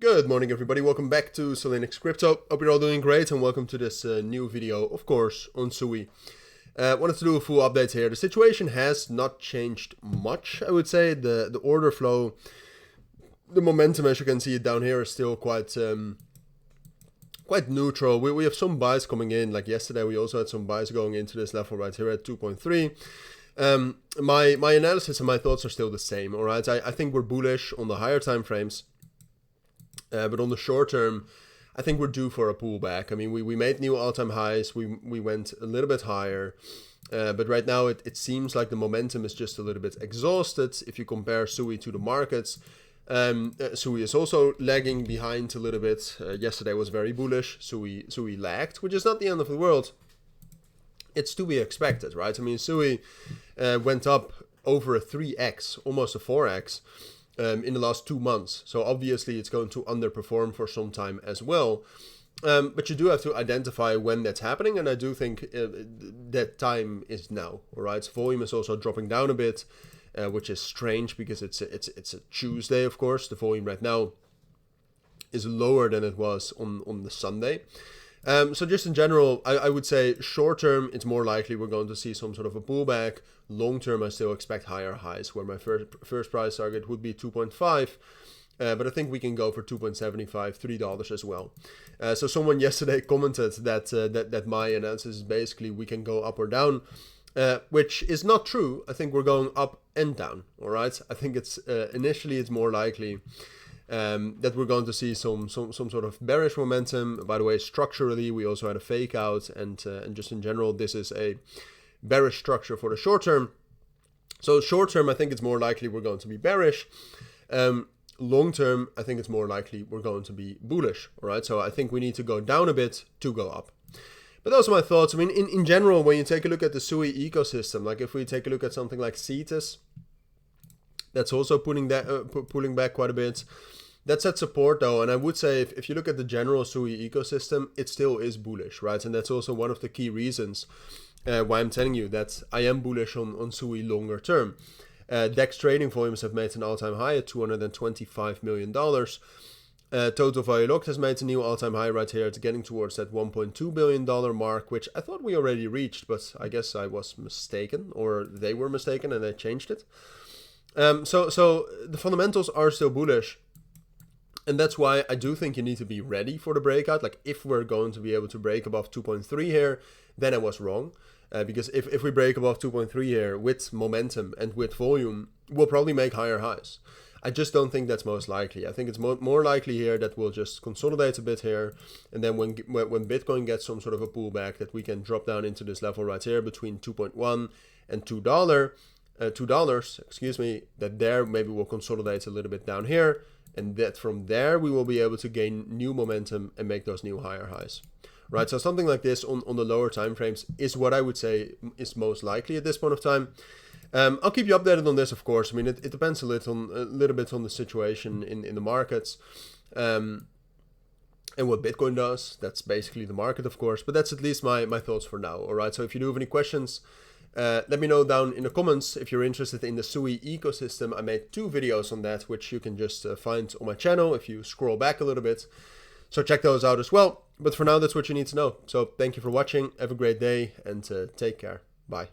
Good morning, everybody. Welcome back to Cilinix Crypto. Hope you're all doing great, and welcome to this new video, of course, on Sui. Wanted to do a full update here. The situation has not changed much, I would say. The order flow, the momentum, as you can see it down here, is still quite neutral. We have some buys coming in. Like yesterday, we also had some buys going into this level right here at 2.3. My analysis and my thoughts are still the same. All right, I think we're bullish on the higher time frames. But on the short term, I think we're due for a pullback. I mean, we made new all-time highs. We went a little bit higher. But right now, it seems like the momentum is just a little bit exhausted. If you compare Sui to the markets, Sui is also lagging behind a little bit. Yesterday was very bullish. Sui lagged, which is not the end of the world. It's to be expected, right? I mean, Sui went up over a 3x, almost a 4x. In the last 2 months. So obviously it's going to underperform for some time as well. But you do have to identify when that's happening, and I do think that time is now. All right, volume is also dropping down a bit, which is strange because it's a Tuesday, of course. The volume right now is lower than it was on the Sunday. So just in general, I would say short term, it's more likely we're going to see some sort of a pullback. Long term, I still expect higher highs, where my first price target would be 2.5. But I think we can go for 2.75, $3 as well. So someone yesterday commented that my analysis is basically we can go up or down, which is not true. I think we're going up and down. All right. I think it's initially it's more likely that we're going to see some sort of bearish momentum. By the way, structurally, we also had a fake out, and just in general, this is a bearish structure for the short term. So short term, I think it's more likely we're going to be bearish. Long term, I think it's more likely we're going to be bullish. All right, so I think we need to go down a bit to go up. But those are my thoughts. I mean, in general, when you take a look at the Sui ecosystem, like if we take a look at something like Cetus, that's also pulling back quite a bit. That's at support though, and I would say if you look at the general Sui ecosystem, it still is bullish, right? And that's also one of the key reasons why I'm telling you that I am bullish on Sui longer term. DEX trading volumes have made an all-time high at $225 million. Total value locked has made a new all-time high right here. It's getting towards that $1.2 billion mark, which I thought we already reached, but I guess I was mistaken, or they were mistaken and they changed it. So the fundamentals are still bullish. And that's why I do think you need to be ready for the breakout. Like if we're going to be able to break above 2.3 here, then I was wrong. Because if we break above 2.3 here with momentum and with volume, we'll probably make higher highs. I just don't think that's most likely. I think it's more likely here that we'll just consolidate a bit here. And then when Bitcoin gets some sort of a pullback, that we can drop down into this level right here between 2.1 and $2, excuse me, that there maybe we'll consolidate a little bit down here. And that from there, we will be able to gain new momentum and make those new higher highs, right? So something like this on the lower time frames is what I would say is most likely at this point of time. I'll keep you updated on this, of course. I mean, it depends a little bit on the situation in the markets and what Bitcoin does. That's basically the market, of course. But that's at least my thoughts for now, all right? So if you do have any questions, let me know down in the comments. If you're interested in the Sui ecosystem, I made 2 videos on that, which you can just find on my channel if you scroll back a little bit. So check those out as well. But for now, that's what you need to know. So thank you for watching. Have a great day and take care. Bye.